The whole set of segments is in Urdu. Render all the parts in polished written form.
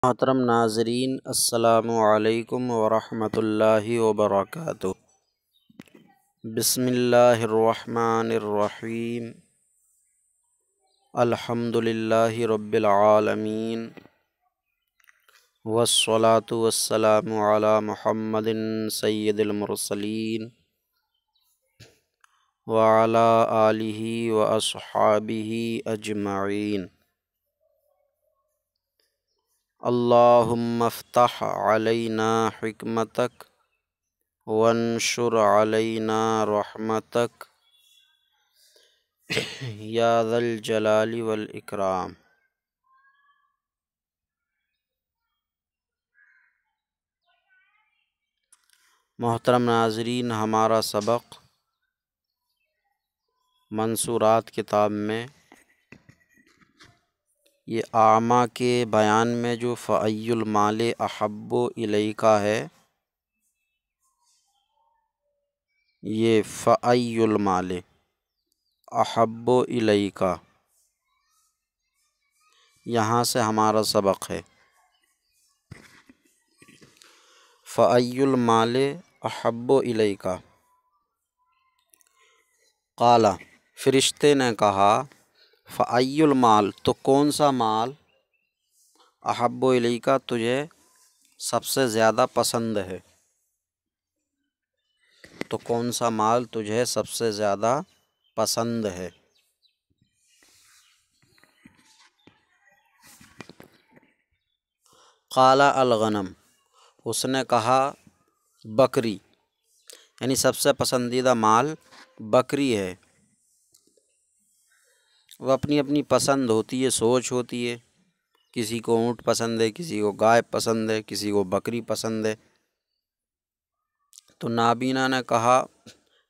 محترم ناظرین، السلام علیکم ورحمۃ اللہ وبرکاتہ۔ بسم اللہ الرحمن الرحیم۔ الحمد للہ رب العالمین، والصلاة والسلام علی محمد سید المرسلین وعلی آلہ واصحابہ اجمعین۔ اللہم افتح علینا حکمتک وانشر علینا رحمتک یا ذا الجلال والاکرام۔ محترم ناظرین، ہمارا سبق منصورات کتاب میں یہ اعمیٰ کے بیان میں جو فأی المال احب الیک ہے، یہ فأی المال احب الیک، یہاں سے ہمارا سبق ہے۔ فأی المال احب الیک، قال، فرشتے نے کہا، فأی المال، تو کون سا مال، احب الیک، تجھے سب سے زیادہ پسند ہے، تو کون سا مال تجھے سب سے زیادہ پسند ہے؟ قال الغنم، اس نے کہا بکری، یعنی سب سے پسندیدہ مال بکری ہے۔ وہ اپنی اپنی پسند ہوتی ہے، سوچ ہوتی ہے، کسی کو اونٹ پسند ہے، کسی کو گائے پسند ہے، کسی کو بکری پسند ہے۔ تو نابینا نے کہا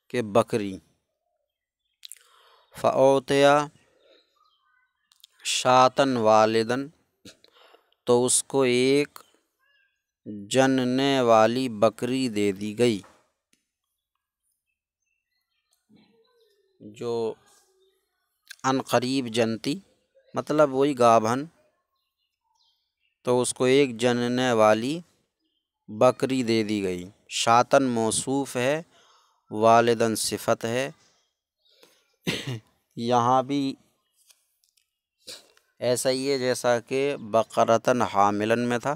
کہ بکری۔ فأوتي شاة والدا، تو اس کو ایک جننے والی بکری دے دی گئی، جو ان قریب جنتی، مطلب وہی گابھن، تو اس کو ایک جننے والی بکری دے دی گئی۔ شاطن موصوف ہے، والدن صفت ہے۔ یہاں بھی ایسا ہی ہے جیسا کہ بقرتن حاملن میں تھا،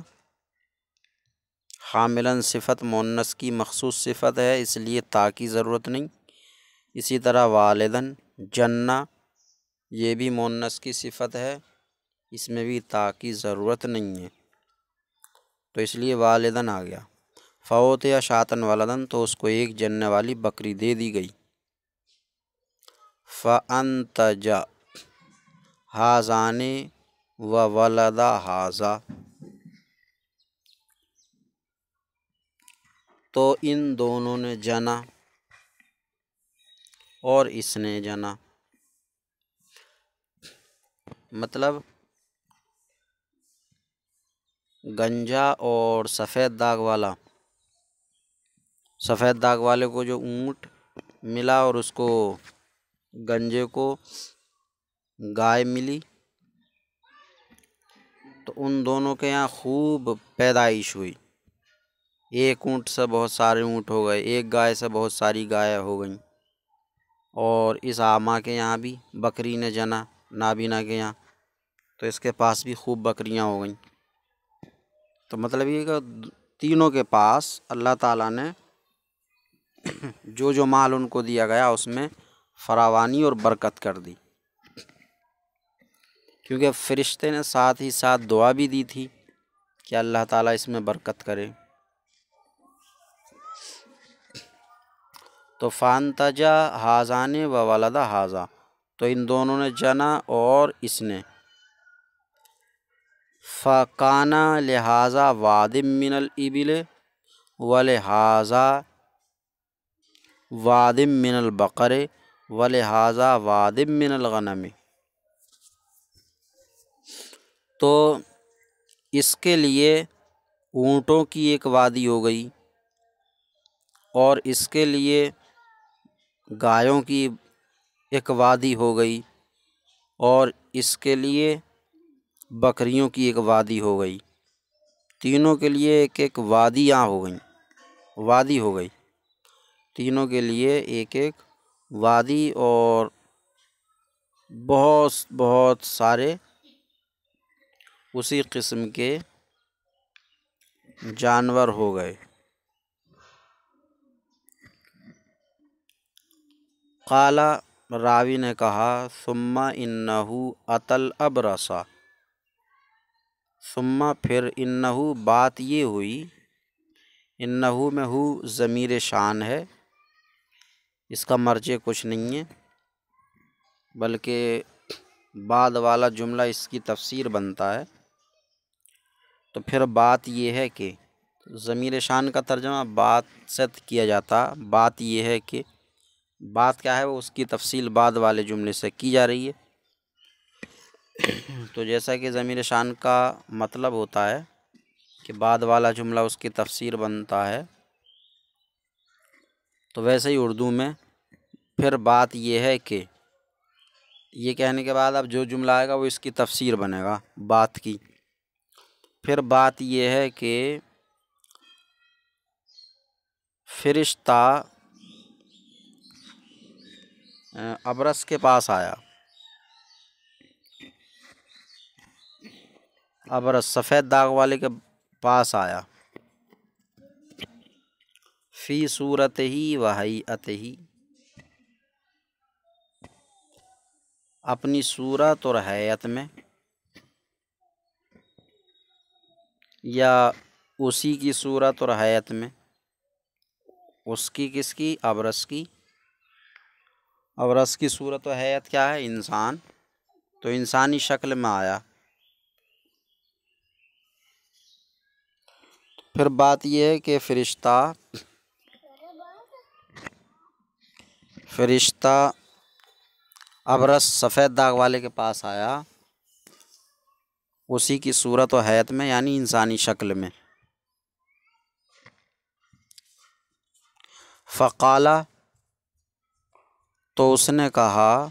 حاملن صفت مؤنث کی مخصوص صفت ہے، اس لیے تا کی ضرورت نہیں۔ اسی طرح والدن جنہ، یہ بھی مؤنث کی صفت ہے، اس میں بھی تا کی ضرورت نہیں ہے، تو اس لیے والدن آ گیا۔ فأوتي شاة والدا، تو اس کو ایک جننے والی بکری دے دی گئی۔ فأنتج ھذان وولد ھذا، تو ان دونوں نے جنا اور اس نے جنا، مطلب گنجا اور سفید داغ والا، سفید داغ والے کو جو اونٹ ملا اور اس کو گنجے کو گائے ملی، تو ان دونوں کے یہاں خوب پیدائش ہوئی، ایک اونٹ سے بہت سارے اونٹ ہو گئے، ایک گائے سے بہت ساری گائے ہو گئیں۔ اور اس اعمیٰ کے یہاں بھی بکری نے جنا، نابینا کے یہاں، تو اس کے پاس بھی خوب بکریاں ہو گئیں۔ تو مطلب یہ کہ تینوں کے پاس اللہ تعالیٰ نے جو جو مال ان کو دیا گیا اس میں فراوانی اور برکت کر دی، کیونکہ فرشتے نے ساتھ ہی ساتھ دعا بھی دی تھی کہ اللہ تعالیٰ اس میں برکت کرے۔ تو فانتج ھذان وولد ھذا، تو ان دونوں نے جنا اور اس نے۔ فکان لہذا واد من الابل ولہذا واد من البقر ولہذا واد من الغنم، تو اس کے لیے اونٹوں کی ایک وادی ہو گئی، اور اس کے لیے گایوں کی ایک وادی ہو گئی، اور اس کے لیے بکریوں کی ایک وادی ہو گئی۔ تینوں کے لیے ایک ایک وادیاں ہو گئیں، وادی ہو گئی، تینوں کے لیے ایک ایک وادی، اور بہت بہت سارے اسی قسم کے جانور ہو گئے۔ قال، راوی نے کہا، ثم انہ اتل ابرسا، ثم پھر، انہ بات یہ ہوئی، انہ میں ہو ضمیر شان ہے، اس کا مرجع کچھ نہیں ہے، بلکہ بعد والا جملہ اس کی تفسیر بنتا ہے۔ تو پھر بات یہ ہے کہ ضمیر شان کا ترجمہ بات سے کیا جاتا، بات یہ ہے کہ بات کیا ہے وہ اس کی تفصیل بعد والے جملے سے کی جا رہی ہے۔ تو جیسا کہ ضمیر شان کا مطلب ہوتا ہے کہ بعد والا جملہ اس کی تفسیر بنتا ہے، تو ویسے ہی اردو میں پھر بات یہ ہے کہ، یہ کہنے کے بعد اب جو جملہ آئے گا وہ اس کی تفسیر بنے گا بات کی۔ پھر بات یہ ہے کہ فرشتہ ابرس کے پاس آیا، ابرس سفید داغ والے کے پاس آیا، فی صورتہ و ہیئتہ، اپنی صورت اور حیت میں، یا اسی کی صورت اور حیت میں، اس کی کس کی؟ ابرس کی۔ ابرس کی صورت و حیت کیا ہے؟ انسان، تو انسانی شکل میں آیا۔ پھر بات یہ ہے کہ فرشتہ ابرس سفید داغ والے کے پاس آیا، اسی کی صورت و حیت میں، یعنی انسانی شکل میں۔ فقال، تو اس نے کہا،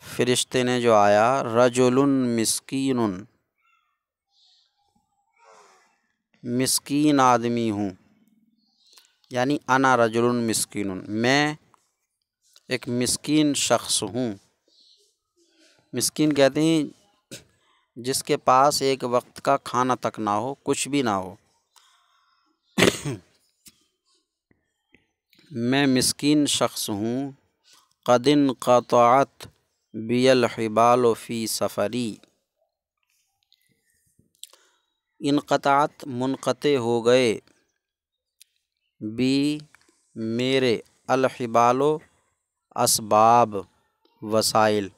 فرشتے نے جو آیا، رجل مسکین، مسکین آدمی ہوں، یعنی انا رجل مسکین، میں ایک مسکین شخص ہوں۔ مسکین کہتے ہیں جس کے پاس ایک وقت کا کھانا تک نہ ہو، کچھ بھی نہ ہو۔ میں مسکین شخص ہوں۔ قد انقطعت بی الحبال فی سفری، انقطعت منقطع ہو گئے، بی میرے، الحبال اسباب، وسائل،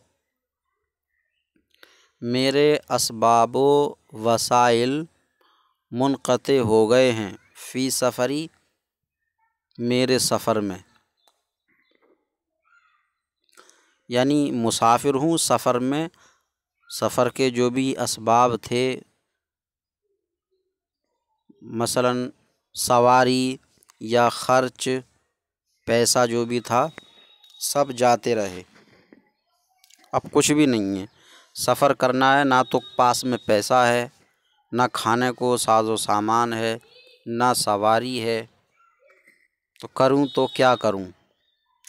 میرے اسباب و وسائل منقطع ہو گئے ہیں، فی سفری، میرے سفر میں، یعنی مسافر ہوں سفر میں، سفر کے جو بھی اسباب تھے، مثلاً سواری یا خرچ، پیسہ جو بھی تھا، سب جاتے رہے، اب کچھ بھی نہیں ہے۔ سفر کرنا ہے، نہ تو پاس میں پیسہ ہے، نہ کھانے کو ساز و سامان ہے، نہ سواری ہے، تو کروں تو کیا کروں،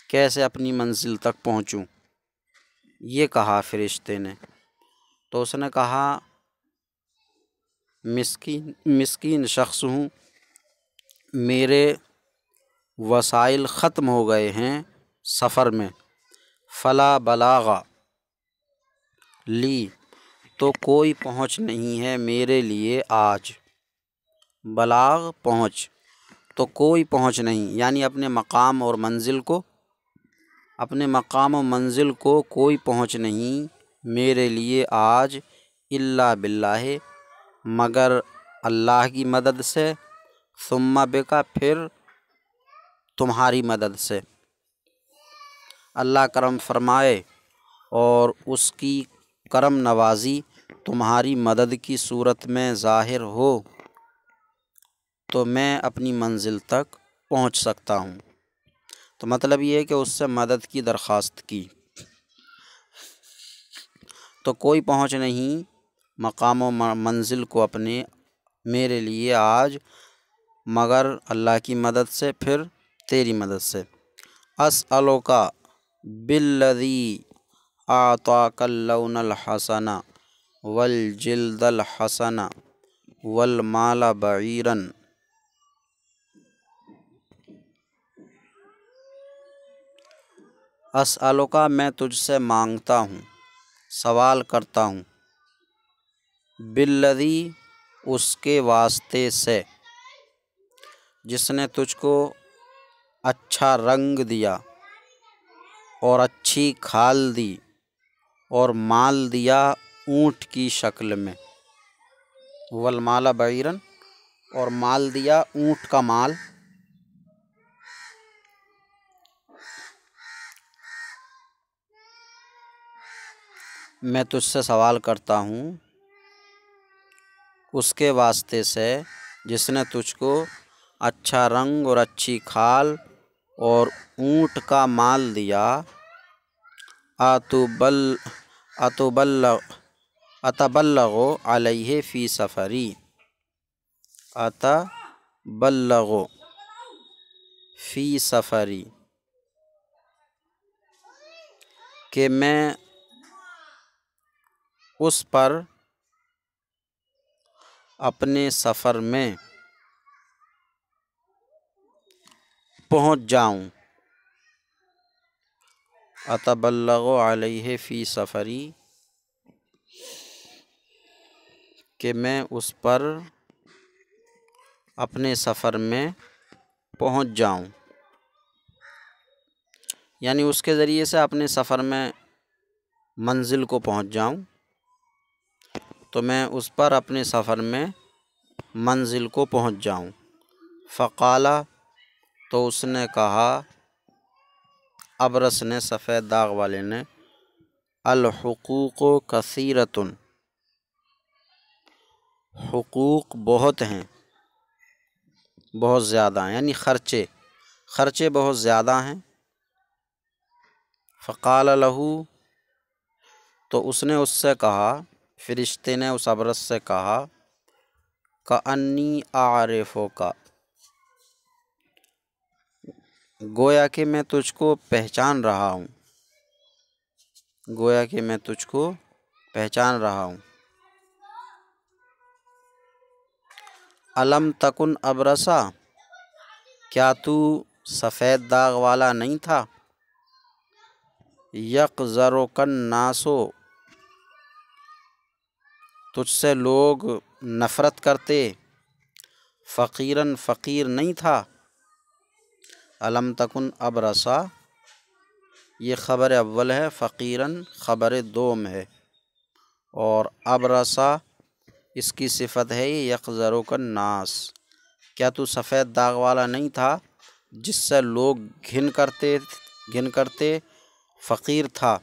کیسے اپنی منزل تک پہنچوں؟ یہ کہا فرشتے نے۔ تو اس نے کہا، مسکین شخص ہوں، میرے وسائل ختم ہو گئے ہیں سفر میں، فلا بلاغ لی، تو کوئی پہنچ نہیں ہے میرے لیے آج، بلاغ پہنچ، تو کوئی پہنچ نہیں، یعنی اپنے مقام اور منزل کو، اپنے مقام و منزل کو کوئی پہنچ نہیں میرے لیے آج، الا باللہ، مگر اللہ کی مدد سے، ثم بک، پھر تمہاری مدد سے، اللہ کرم فرمائے اور اس کی کرم نوازی تمہاری مدد کی صورت میں ظاہر ہو تو میں اپنی منزل تک پہنچ سکتا ہوں۔ تو مطلب یہ ہے کہ اس سے مدد کی درخواست کی، تو کوئی پہنچ نہیں مقام و منزل کو اپنے میرے لیے آج مگر اللہ کی مدد سے، پھر تیری مدد سے۔ اسألک بالذی اعطاک اللون الحسن والجلد الحسن والمال بعیرا۔ اسألک میں تجھ سے مانگتا ہوں، سوال کرتا ہوں، بالذی اس کے واسطے سے، جس نے تجھ کو اچھا رنگ دیا اور اچھی کھال دی اور مال دیا اونٹ کی شکل میں، والمال بعیرن، اور مال دیا اونٹ کا مال۔ میں تجھ سے سوال کرتا ہوں اس کے واسطے سے جس نے تجھ کو اچھا رنگ اور اچھی کھال اور اونٹ کا مال دیا۔ اتبلغ علیہ فی سفری، اتبلغ فی سفری، کہ میں اس پر اپنے سفر میں پہنچ جاؤں۔ اتبلغ علیہ فی سفری، کہ میں اس پر اپنے سفر میں پہنچ جاؤں، یعنی اس کے ذریعے سے اپنے سفر میں منزل کو پہنچ جاؤں، تو میں اس پر اپنے سفر میں منزل کو پہنچ جاؤں۔ فقال، تو اس نے کہا، ابرص نے، سفید داغ والے نے، الحقوق کثیرۃ، حقوق بہت ہیں، بہت زیادہ ہیں، یعنی خرچے بہت زیادہ ہیں۔ فقال له، تو اس نے اس سے کہا، فرشتے نے اس ابرص سے کہا، کأنی اعرفک، گویا کہ میں تجھ کو پہچان رہا ہوں، گویا کہ میں تجھ کو پہچان رہا ہوں۔ الم تکن ابرصا، کیا تو سفید داغ والا نہیں تھا؟ یقذرک الناس، تجھ سے لوگ نفرت کرتے، فقیراً، فقیر نہیں تھا۔ الم تکن ابرصا، یہ خبر اول ہے، فقیراً خبر دوم ہے، اور ابرصا اس کی صفت ہے، یقذرک الناس، کیا تو سفید داغ والا نہیں تھا جس سے لوگ گھن کرتے، فقیر تھا۔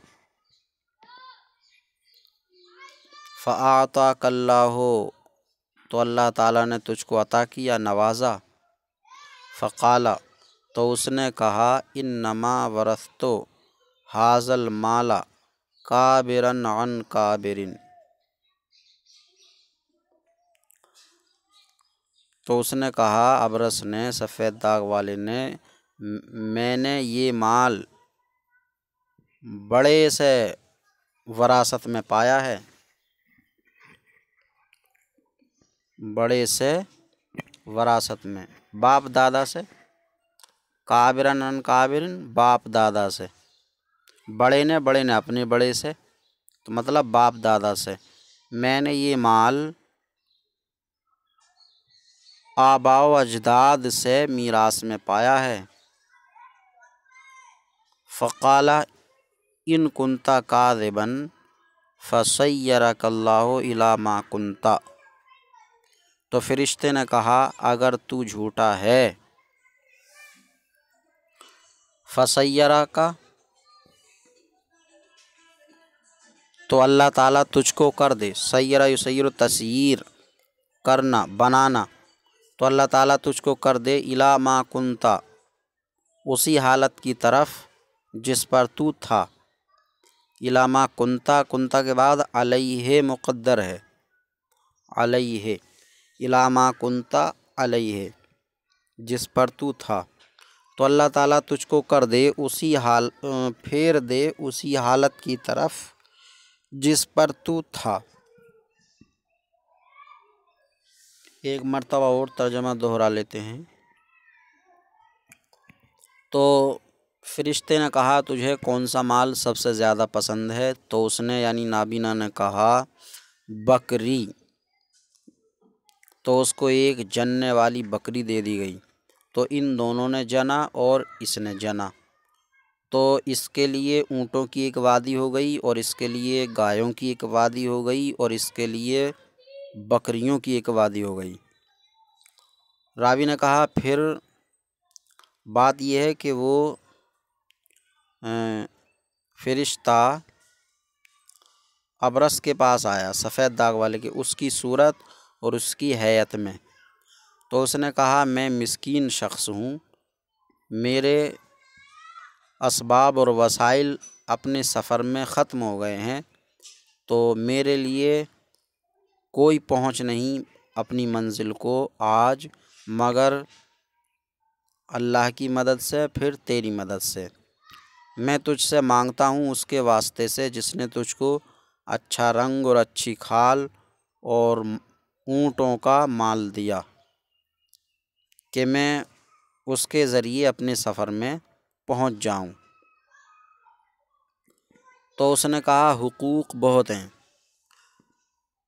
فأعطاک اللہ، تو اللہ تعالیٰ نے تجھ کو عطا کیا، نوازا۔ فقال، تو اس نے کہا، انما ورثت ھذا المال کابرا عن کابر، تو اس نے کہا، ابرص نے، سفید داغ والے نے، میں نے یہ مال بڑے سے وراثت میں پایا ہے، بڑے سے وراثت میں، باپ دادا سے، کابرن عن کابرن، باپ دادا سے، بڑے نے اپنے بڑے سے، تو مطلب باپ دادا سے، میں نے یہ مال آباء و اجداد سے میراث میں پایا ہے۔ فقال ان کنت کاذبا فصیرک اللہ الی ما کنت، تو فرشتے نے کہا، اگر تو جھوٹا ہے، فصیرک، تو اللہ تعالیٰ تجھ کو کر دے، سیرہ یسیر تسییر، کرنا، بنانا، تو اللہ تعالیٰ تجھ کو کر دے، الی ما کنت، اسی حالت کی طرف جس پر تو تھا۔ الی ما کنت، کنت کے بعد علیہ مقدر ہے، علیہ، الی ما کنت علیہ، جس پر تو تھا، تو اللہ تعالیٰ تجھ کو کر دے پھیر دے اسی حالت کی طرف جس پر تو تھا۔ ایک مرتبہ اور ترجمہ دہرا لیتے ہیں۔ تو فرشتے نے کہا تجھے کون سا مال سب سے زیادہ پسند ہے؟ تو اس نے یعنی نابینا نے کہا بکری۔ تو اس کو ایک جننے والی بکری دے دی گئی۔ تو ان دونوں نے جنا اور اس نے جنا، تو اس کے لیے اونٹوں کی ایک وادی ہو گئی اور اس کے لیے گایوں کی ایک وادی ہو گئی اور اس کے لیے بکریوں کی ایک وادی ہو گئی۔ راوی نے کہا پھر بات یہ ہے کہ وہ فرشتہ ابرس کے پاس آیا، سفید داغ والے کے، اس کی صورت اور اس کی ہیئت میں۔ تو اس نے کہا میں مسکین شخص ہوں، میرے اسباب اور وسائل اپنے سفر میں ختم ہو گئے ہیں، تو میرے لیے کوئی پہنچ نہیں اپنی منزل کو آج مگر اللہ کی مدد سے، پھر تیری مدد سے۔ میں تجھ سے مانگتا ہوں اس کے واسطے سے جس نے تجھ کو اچھا رنگ اور اچھی کھال اور اونٹوں کا مال دیا، کہ میں اس کے ذریعے اپنے سفر میں پہنچ جاؤں۔ تو اس نے کہا حقوق بہت ہیں۔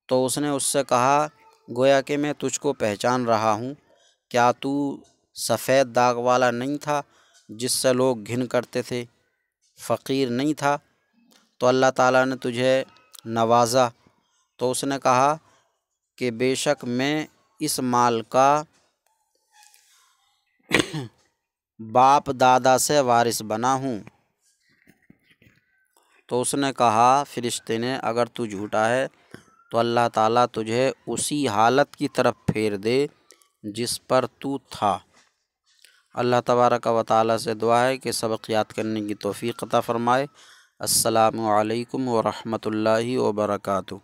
تو اس نے اس سے کہا گویا کہ میں تجھ کو پہچان رہا ہوں، کیا تو سفید داغ والا نہیں تھا جس سے لوگ گھن کرتے تھے؟ فقیر نہیں تھا؟ تو اللہ تعالیٰ نے تجھے نوازا۔ تو اس نے کہا کہ بے شک میں اس مال کا باپ دادا سے وارث بنا ہوں۔ تو اس نے کہا فرشتے نے اگر تو جھوٹا ہے تو اللہ تعالیٰ تجھے اسی حالت کی طرف پھیر دے جس پر تو تھا۔ اللہ تبارک و تعالیٰ سے دعا ہے کہ سبق یاد کرنے کی توفیق عطا فرمائے۔ السلام علیکم ورحمۃ اللہ وبرکاتہ۔